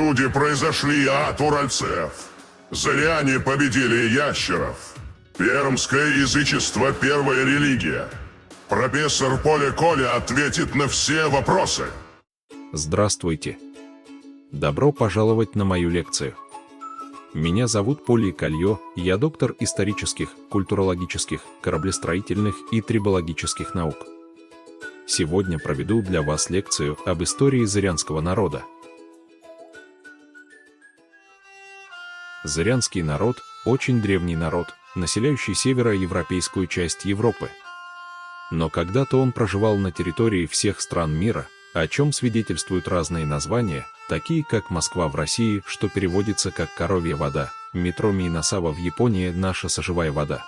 люди произошли от уральцев. Зыряне победили ящеров. Пермское язычество – первая религия. Профессор Поля Коля ответит на все вопросы. Здравствуйте. Добро пожаловать на мою лекцию. Меня зовут Поля Колье, я доктор исторических, культурологических, кораблестроительных и трибологических наук. Сегодня проведу для вас лекцию об истории зырянского народа. Зырянский народ – очень древний народ, населяющий североевропейскую часть Европы. Но когда-то он проживал на территории всех стран мира, о чем свидетельствуют разные названия, такие как Москва в России, что переводится как «коровья вода», метро Минасава в Японии «наша соживая вода».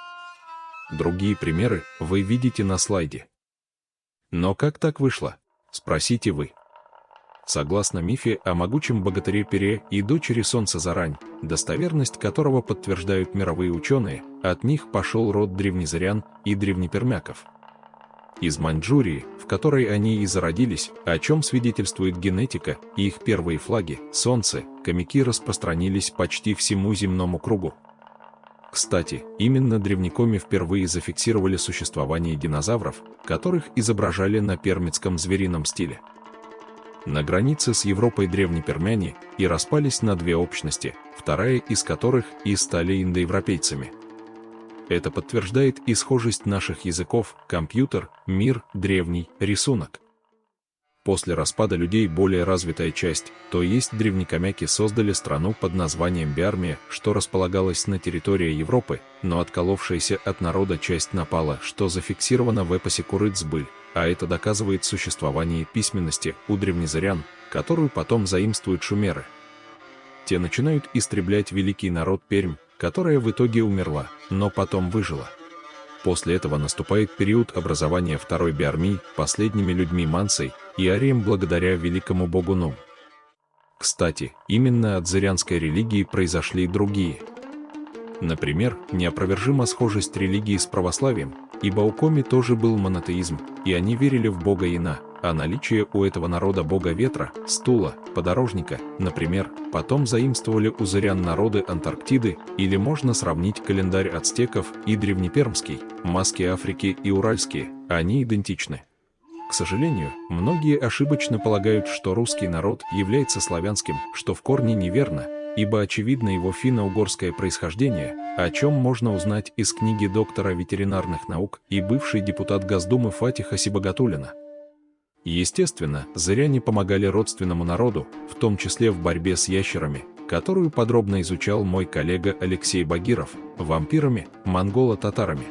Другие примеры вы видите на слайде. Но как так вышло? Спросите вы. Согласно мифе о могучем богатыре Пере и дочери Солнца Зарань, достоверность которого подтверждают мировые ученые, от них пошел род древнезырян и древнепермяков. Из Маньчжурии, в которой они и зародились, о чем свидетельствует генетика, и их первые флаги, солнце, хомяки распространились почти всему земному кругу. Кстати, именно древнекоми впервые зафиксировали существование динозавров, которых изображали на пермицком зверином стиле. На границе с Европой древнепермяне и распались на две общности, вторая из которых и стали индоевропейцами. Это подтверждает и схожесть наших языков, компьютер, мир, древний, рисунок. После распада людей более развитая часть, то есть древнекомяки, создали страну под названием Биармия, что располагалась на территории Европы, но отколовшаяся от народа часть напала, что зафиксировано в эпосе Курыцбыль, а это доказывает существование письменности у древнезырян, которую потом заимствуют шумеры. Те начинают истреблять великий народ Пермь, которая в итоге умерла, но потом выжила. После этого наступает период образования второй Биармии последними людьми Мансой и Арием благодаря великому богу Нум. Кстати, именно от зырянской религии произошли другие. Например, неопровержима схожесть религии с православием, ибо у коми тоже был монотеизм, и они верили в бога Ина, а наличие у этого народа бога ветра, стула, подорожника, например, потом заимствовали у зырян народы Антарктиды, или можно сравнить календарь ацтеков и древнепермский, маски Африки и уральские, они идентичны. К сожалению, многие ошибочно полагают, что русский народ является славянским, что в корне неверно, ибо очевидно его финно-угорское происхождение, о чем можно узнать из книги доктора ветеринарных наук и бывший депутат Госдумы Фатиха Сибагатуллина. Естественно, зыряне помогали родственному народу, в том числе в борьбе с ящерами, которую подробно изучал мой коллега Алексей Багиров, вампирами, монголо-татарами.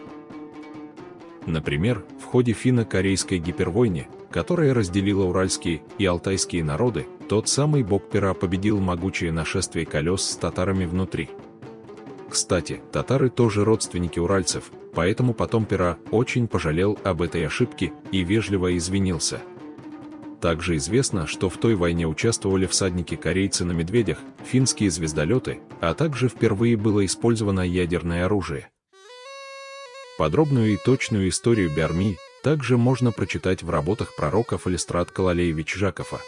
Например, в ходе финно-корейской гипервойны, которая разделила уральские и алтайские народы, тот самый бог Пера победил могучее нашествие колес с татарами внутри. Кстати, татары тоже родственники уральцев, поэтому потом Пера очень пожалел об этой ошибке и вежливо извинился. Также известно, что в той войне участвовали всадники-корейцы на медведях, финские звездолеты, а также впервые было использовано ядерное оружие. Подробную и точную историю Биармии также можно прочитать в работах пророка Фалистрат Калалеевича Жакова.